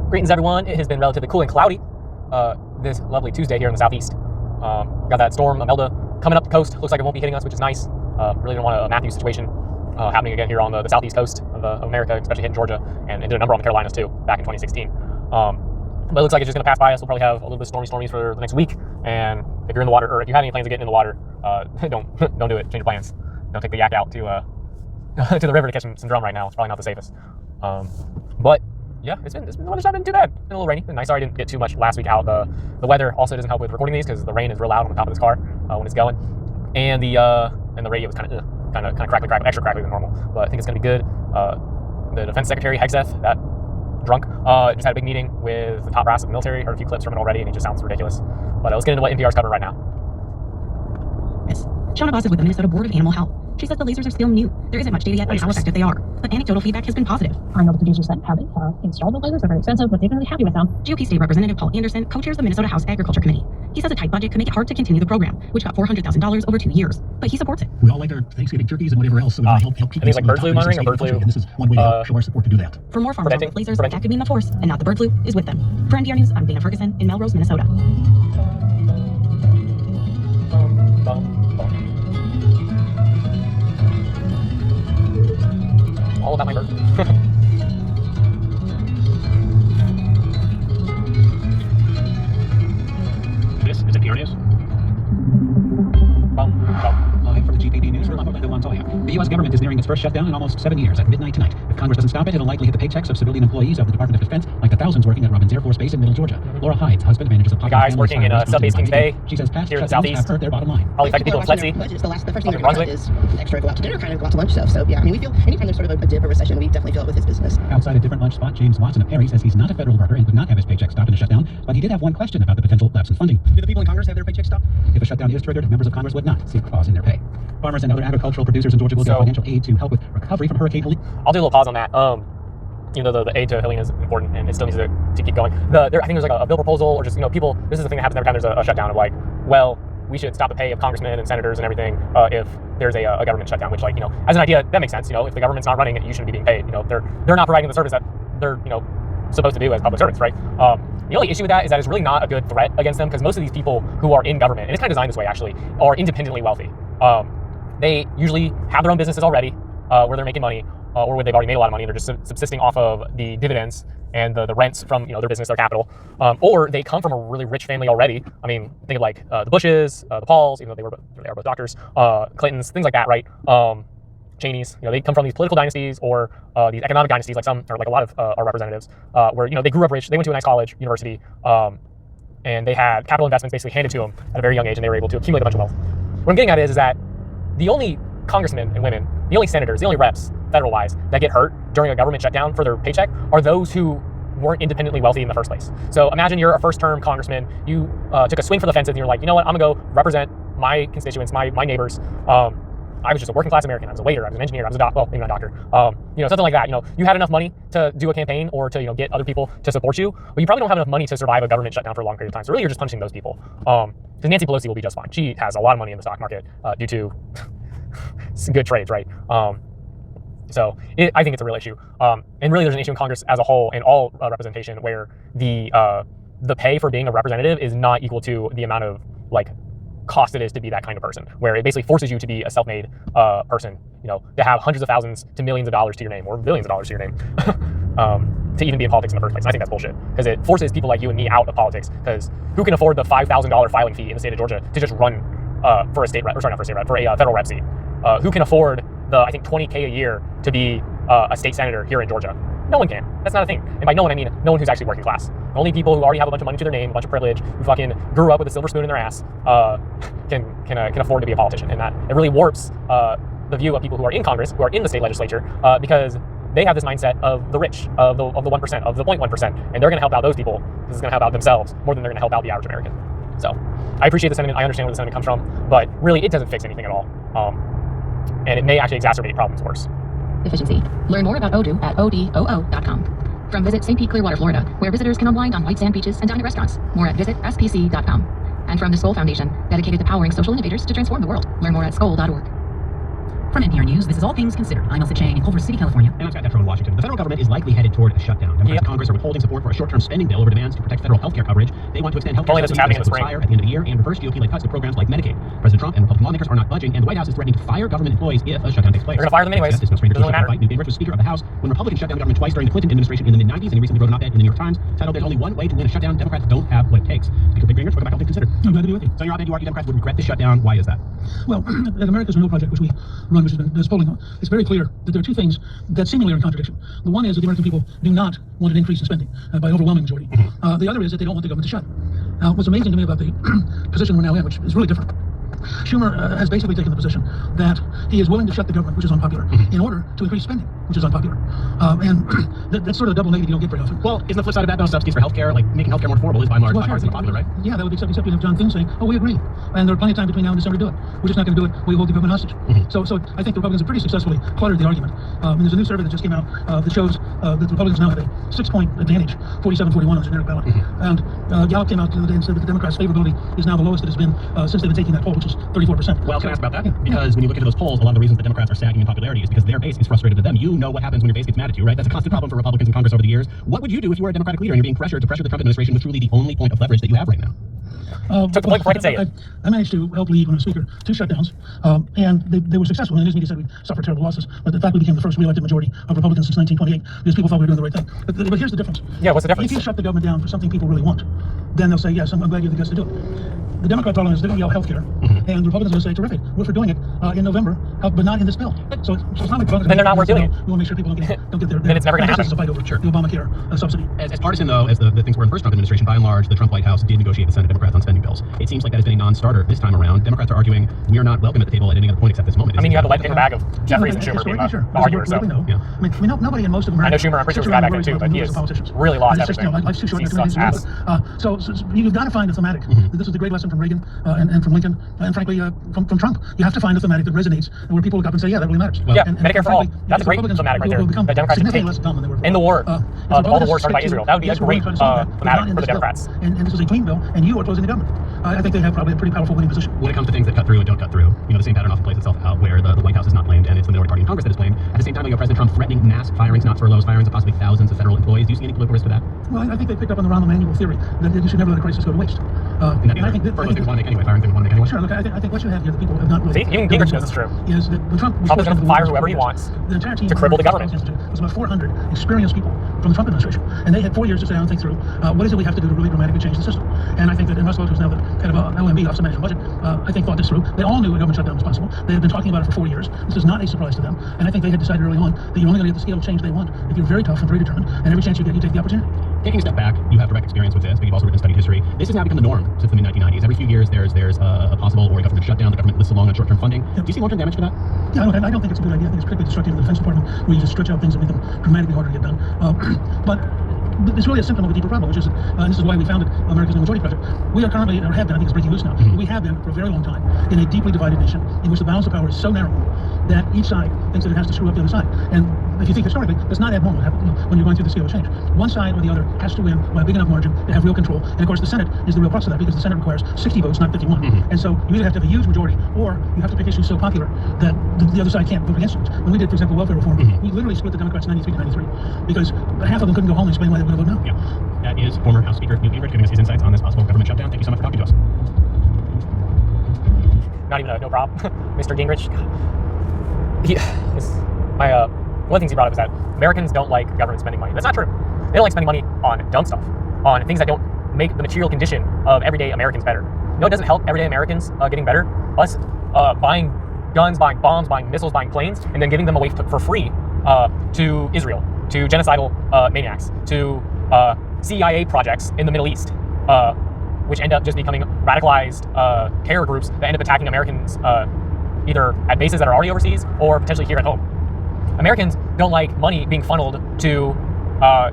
Greetings, everyone. It has been relatively cool and cloudy this lovely Tuesday here in the southeast. Got that storm, Imelda, coming up the coast. Looks like it won't be hitting us, which is nice. Really don't want a Matthew situation happening again here on the southeast coast of America, especially hitting Georgia, and did a number on the Carolinas too, back in 2016. But it looks like it's just going to pass by us. We'll probably have a little bit of stormies for the next week. And if you're in the water, or if you have any plans of getting in the water, don't do it. Change your plans. Don't take the yak out to to the river to catch some drum right now. It's probably not the safest. But yeah, the weather's not been too bad. It's been a little rainy. Been nice. Sorry I didn't get too much last week out. The weather also doesn't help with recording these because the rain is real loud on the top of this car when it's going, and the radio is kind of crackly, extra crackly than normal. But I think it's gonna be good. The Defense Secretary Hegseth, that drunk, just had a big meeting with the top brass of the military. Heard a few clips from it already, and it just sounds ridiculous. But let's get into what NPR's covered right now. Yes. Shauna Voss is with the Minnesota Board of Animal Health. She says the lasers are still new. There isn't much data yet on how effective they are, but anecdotal feedback has been positive. I know the producers that have installed the lasers are very expensive, but they've been really happy with them. GOP State Representative Paul Anderson co-chairs the Minnesota House Agriculture Committee. He says a tight budget could make it hard to continue the program, which got $400,000 over 2 years, but he supports it. We all like our Thanksgiving turkeys and whatever else, so we want to help people. I think it's like bird flu monitoring or bird flu. And this is one way to help show our support to do that. For more farmers with lasers, that could mean the force, and not the bird flu, is with them. For NPR News, I'm Dana Ferguson in Melrose, Minnesota. All about my bird. This is NPR News. Live from the GPB newsroom, I'm Orlando Montoya. The U.S. government is nearing its first shutdown in almost 7 years at midnight tonight. If Congress doesn't stop it, it'll likely hit the paychecks of civilian employees of the Department of Defense, like the thousands working at Robins Air Force Base in Middle Georgia. Laura Hyde's husband manages a popular guys working in Subbase Kings Bay. She says past here in the shutdowns southeast have hurt their bottom line. Probably affected people in Fletsy. The first thing they're about is extra go out to dinner, kind of go out to lunch stuff. So yeah, I mean, we feel anytime there's sort of a dip or recession, we definitely feel it with his business. Outside a different lunch spot, James Watson of Perry says he's not a federal worker and would not have his paycheck stopped in a shutdown, but he did have one question about the potential lapse in funding. Do the people in Congress have their paycheck stopped? If a shutdown is triggered, members of Congress would not seek a pause in their pay. Farmers and other agricultural producers in Georgia will get financial aid to help with recovery from Hurricane Helene. I'll do a little pause on that. Even though the aid to Helene is important and it still needs to keep going. I think there's like a bill proposal, or just people. This is the thing that happens every time there's a shutdown of like, well, we should stop the pay of congressmen and senators and everything if there's a government shutdown. Which as an idea that makes sense. If the government's not running it, you shouldn't be being paid. They're not providing the service that they're supposed to do as public servants, right? The only issue with that is that it's really not a good threat against them because most of these people who are in government, and it's kind of designed this way actually, are independently wealthy. They usually have their own businesses already where they're making money, or where they've already made a lot of money and they're just subsisting off of the dividends and the rents from their business, their capital, or they come from a really rich family already. I mean, think of like the Bushes, the Pauls, even though they are both doctors, Clintons, things like that, right? Cheneys, they come from these political dynasties or these economic dynasties, like a lot of our representatives, where they grew up rich, they went to a nice college, university, and they had capital investments basically handed to them at a very young age, and they were able to accumulate a bunch of wealth. What I'm getting at is that the only congressmen and women, the only senators, the only reps, federal-wise, that get hurt during a government shutdown for their paycheck are those who weren't independently wealthy in the first place. So imagine you're a first-term congressman, you took a swing for the fences, and you're like, you know what, I'm gonna go represent my constituents, my neighbors. I was just a working-class American. I was a waiter. I was an engineer. I was a doctor. Well, maybe not a doctor. Something like that. You had enough money to do a campaign or to get other people to support you, but you probably don't have enough money to survive a government shutdown for a long period of time. So really, you're just punishing those people. Because Nancy Pelosi will be just fine. She has a lot of money in the stock market due to some good trades, right? So I think it's a real issue. And really, there's an issue in Congress as a whole and all representation where the pay for being a representative is not equal to the amount of cost it is to be that kind of person, where it basically forces you to be a self-made person, to have hundreds of thousands to millions of dollars to your name or billions of dollars to your name to even be in politics in the first place. And I think that's bullshit because it forces people like you and me out of politics, because who can afford the $5,000 filing fee in the state of Georgia to just run for a state rep, or sorry, not for a state rep, for a federal rep seat? Who can afford the, I think, $20K a year to be a state senator here in Georgia? No one can. That's not a thing. And by no one, I mean no one who's actually working class. Only people who already have a bunch of money to their name, a bunch of privilege, who fucking grew up with a silver spoon in their ass, can afford to be a politician. And that it really warps the view of people who are in Congress, who are in the state legislature, because they have this mindset of the rich, of the 1%, of the 0.1%, and they're going to help out those people. This is going to help out themselves more than they're going to help out the average American. So I appreciate the sentiment. I understand where the sentiment comes from, but really it doesn't fix anything at all. And it may actually exacerbate problems worse. Efficiency. Learn more about Odoo at odoo.com. From Visit St. Pete Clearwater, Florida, where visitors can unwind on white sand beaches and dine at restaurants. More at visitspc.com. And from the Skoll Foundation, dedicated to powering social innovators to transform the world. Learn more at skoll.org. From NPR News, this is All Things Considered. I'm Elsa Chang in Culver City, California. And I'm Scott Detrow in Washington. The federal government is likely headed toward a shutdown. Democrats in Congress are withholding support for a short-term spending bill over demands to protect federal health care coverage. They want to extend health care subsidies that expire at the end of the year and reverse GOP-led cuts to programs like Medicaid. President Trump and Republican lawmakers are not budging, and the White House is threatening to fire government employees if a shutdown takes place. They're going to fire them anyways. It's no stranger to Doesn't a shutdown matter. fight. Newt Gingrich was Speaker of the House when Republicans shut down the government twice during the Clinton administration in the mid-90s, and he recently wrote an op-ed in the New York Times titled "There's only one way to win a shutdown. Democrats don't have what it takes." Speaker Gingrich, welcome back. All Things Considered. I'm glad to be with you. So in your op-ed, you argue Democrats would regret the shutdown. Why is that? Well, at America's Renewal Project, which we run, which has been polling on, it's very clear that there are two things that seemingly are in contradiction. The one is that the American people do not want an increase in spending by overwhelming majority. The other is that they don't want the government to shut. Now, what's amazing to me about the position we're now in, which is really different, Schumer has basically taken the position that he is willing to shut the government, which is unpopular, in order to increase spending, which is unpopular. And that's sort of a double negative you don't get very often. Well, isn't the flip side of that, though, subsidies for healthcare, like making healthcare more affordable, is by and large bipartisan and popular, right? Yeah, that would be except you have John Thune saying, "Oh, we agree," and there are plenty of time between now and December to do it. We're just not going to do it. We hold the government hostage. So I think the Republicans have pretty successfully cluttered the argument. And there's a new survey that just came out that shows that the Republicans now have a 6-point advantage, 47-41 on the generic ballot. And Gallup came out the other day and said that the Democrats' favorability is now the lowest it has been since they've been taking that poll, which is 34%. Well, can I ask about that? Because when you look into those polls, a lot of the reasons the Democrats are sagging in popularity is because their base is frustrated with them. You know what happens when your base gets mad at you, right? That's a constant problem for Republicans in Congress over the years. What would you do if you were a Democratic leader and you're being pressured to pressure the Trump administration with truly the only point of leverage that you have right now? Took the point before I could say it. I managed to help lead when I was Speaker 2 shutdowns, and they were successful. And the news media said we suffered terrible losses, but in fact we became the first re-elected majority of Republicans since 1928 because people thought we were doing the right thing. But here's the difference. Yeah, what's the difference? If you shut the government down for something people really want, then they'll say, yes, I'm glad you have the guts to do it. The Democrat problem is they're going to yell healthcare, and the Republicans are going to say, terrific, we're for doing it in November, but not in this bill. So it's not like Republicans. Then they're not worth doing it. We want to make sure people don't get their Then it's never going to happen. This is a fight over the Obamacare subsidy. As partisan, though, as the things were in the first Trump administration, by and large, the Trump White House did negotiate with Senate Democrats on spending bills. It seems like that has been a non-starter this time around. Democrats are arguing we are not welcome at the table at any other point except this moment. I mean, you have the lead paper bag of Jeffries and Schumer being the arguers, so. Yeah. I mean, nobody in most of America. I know Schumer, I'm pretty sure was bad back then too, but he has really lost everything. Life's too short. He sucks ass. So you've got to find a thematic. This was the great lesson from Reagan and from Lincoln, and frankly from Trump. You have to find a thematic that resonates, where people look up and say, yeah, that really matters. Well, Medicare for all. That's a great thematic right there. The Democrats should take. In the war, all the wars started by Israel. That would be a great thematic for the Democrats. And this was a clean bill, and you are closing the government. I think they have probably a pretty powerful winning position. When it comes to things that cut through and don't cut through, the same pattern often plays itself out where the White House is not blamed and it's the minority party in Congress that is blamed. At the same time, we have President Trump threatening mass firings, not furloughs, firings of possibly thousands of federal employees. Do you see any political risk for that? Well, I think they picked up on the Rahm Emanuel theory that you should never let a crisis go to waste. And I think furloughs things want to make anyway, firing things want to make anyway. Sure, look, I think what you have here, the people have not really. See, even Gingrich knows it's true. Is that when Trump is going to fire whoever he wants the entire team to cripple the government. It was about 400 experienced people from the Trump administration, and they had 4 years to sit down and think through what is it we have to do to really dramatically change the system. And I think that Russell, who's now the head of OMB, Office of Management Budget, I think thought this through. They all knew a government shutdown was possible. They had been talking about it for 4 years. This is not a surprise to them. And I think they had decided early on that you're only going to get the scale of change they want if you're very tough and very determined, and every chance you get, you take the opportunity. Taking a step back, you have direct experience with this, but you've also written and studied history. This has now become the norm since the mid-1990s. Every few years, there's a possible or a government shutdown. The government lists along on short-term funding. Do you see long-term damage to that? Yeah, I don't think it's a good idea. I think it's particularly destructive to the Defense Department, where you just stretch out things and make them dramatically harder to get done. But it's really a symptom of a deeper problem, which is, and this is why we founded America's New Majority Project. We are currently, or have been, I think it's breaking loose now, we have been for a very long time in a deeply divided nation in which the balance of power is so narrow that each side thinks that it has to screw up the other side. And if you think historically, that's not abnormal when you're going through the scale of change. One side or the other has to win by a big enough margin to have real control. And of course, the Senate is the real crux of that because the Senate requires 60 votes, not 51. And so you either have to have a huge majority or you have to pick issues so popular that the other side can't vote against it. When we did, for example, welfare reform, we literally split the Democrats 93 to 93 because half of them couldn't go home and explain why they were going to vote no. Yeah. That is former House Speaker Newt Gingrich giving us his insights on this possible government shutdown. Thank you so much for talking to us. Not even no problem. Mr. Gingrich. One of the things he brought up is that Americans don't like government spending money. That's not true. They don't like spending money on dumb stuff, on things that don't make the material condition of everyday Americans better. No, it doesn't help everyday Americans getting better. Us buying guns, buying bombs, buying missiles, buying planes, and then giving them away for free to Israel, to genocidal maniacs, to CIA projects in the Middle East, which end up just becoming radicalized terror groups that end up attacking Americans either at bases that are already overseas or potentially here at home. Americans don't like money being funneled to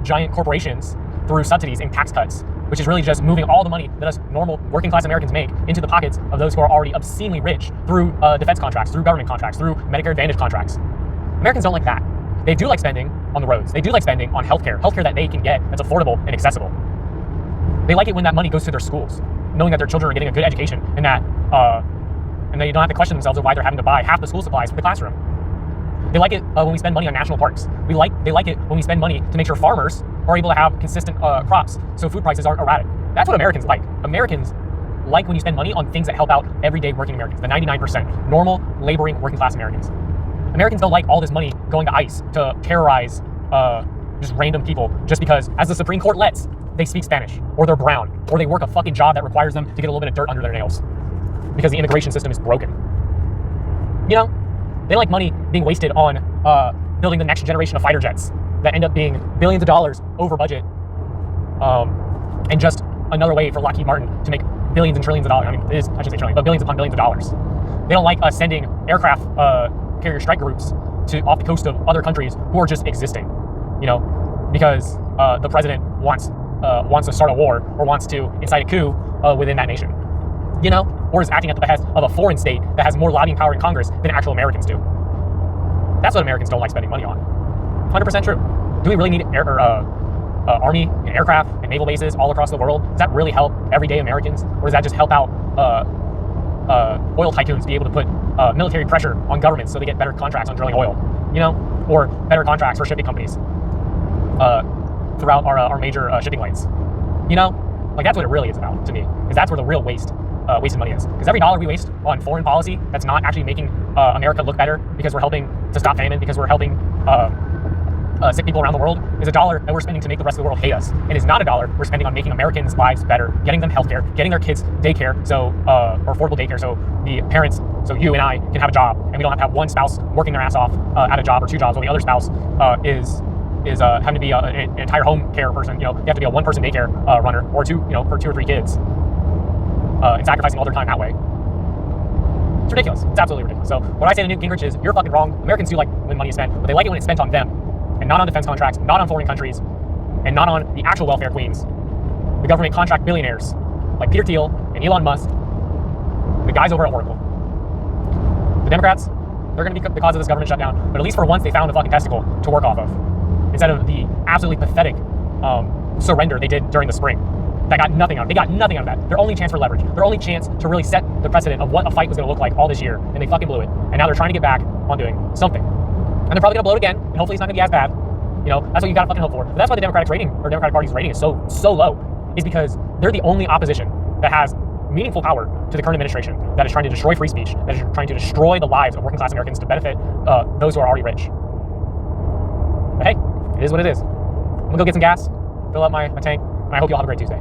giant corporations through subsidies and tax cuts, which is really just moving all the money that us normal working class Americans make into the pockets of those who are already obscenely rich through defense contracts, through government contracts, through Medicare Advantage contracts. Americans don't like that. They do like spending on the roads. They do like spending on healthcare that they can get, that's affordable and accessible. They like it when that money goes to their schools, knowing that their children are getting a good education and that and they don't have to question themselves of why they're having to buy half the school supplies for the classroom. They like it when we spend money on national parks. They like it when we spend money to make sure farmers are able to have consistent crops so food prices aren't erratic. That's what Americans like. Americans like when you spend money on things that help out everyday working Americans, the 99%, normal, laboring, working class Americans. Americans don't like all this money going to ICE to terrorize just random people just because, as the Supreme Court lets, they speak Spanish, or they're brown, or they work a fucking job that requires them to get a little bit of dirt under their nails because the immigration system is broken. You know, they don't like money being wasted on building the next generation of fighter jets that end up being billions of dollars over budget, and just another way for Lockheed Martin to make billions and trillions of dollars. I mean, it is, I should say trillion, but billions upon billions of dollars. They don't like us sending aircraft carrier strike groups to off the coast of other countries who are just existing, you know, because the president wants to start a war or wants to incite a coup within that nation, you know, or is acting at the behest of a foreign state that has more lobbying power in Congress than actual Americans do. That's what Americans don't like spending money on. 100% true. Do we really need army and aircraft and naval bases all across the world? Does that really help everyday Americans, or does that just help out oil tycoons be able to put military pressure on governments so they get better contracts on drilling oil, you know, or better contracts for shipping companies throughout our major shipping lanes, you know? Like, that's what it really is about to me, because that's where the real wasted money is. Because every dollar we waste on foreign policy that's not actually making America look better, because we're helping to stop famine, because we're helping sick people around the world, is a dollar that we're spending to make the rest of the world hate us. And is not a dollar we're spending on making Americans' lives better, getting them healthcare, getting their kids daycare, or affordable daycare, so the parents, so you and I, can have a job, and we don't have to have one spouse working their ass off at a job, or two jobs, while the other spouse is having to be an entire home care person. You know, you have to be a one-person daycare runner, or two, you know, for 2 or 3 kids, and sacrificing all their time that way. It's ridiculous. It's absolutely ridiculous. So what I say to Newt Gingrich is, you're fucking wrong. Americans do like when money is spent, but they like it when it's spent on them, and not on defense contracts, not on foreign countries, and not on the actual welfare queens, the government contract billionaires like Peter Thiel and Elon Musk, the guys over at Oracle. The Democrats, they're going to be the cause of this government shutdown, but at least for once they found a fucking testicle to work off of, instead of the absolutely pathetic surrender they did during the spring. That got nothing out of it. They got nothing out of that. Their only chance for leverage, their only chance to really set the precedent of what a fight was going to look like all this year, and they fucking blew it. And now they're trying to get back on doing something. And they're probably going to blow it again, and hopefully it's not going to be as bad. You know, that's what you got to fucking hope for. But that's why the Democratic Party's rating is so low, is because they're the only opposition that has meaningful power to the current administration, that is trying to destroy free speech, that is trying to destroy the lives of working class Americans to benefit those who are already rich. But hey, it is what it is. I'm going to go get some gas, fill up my tank, and I hope you all have a great Tuesday.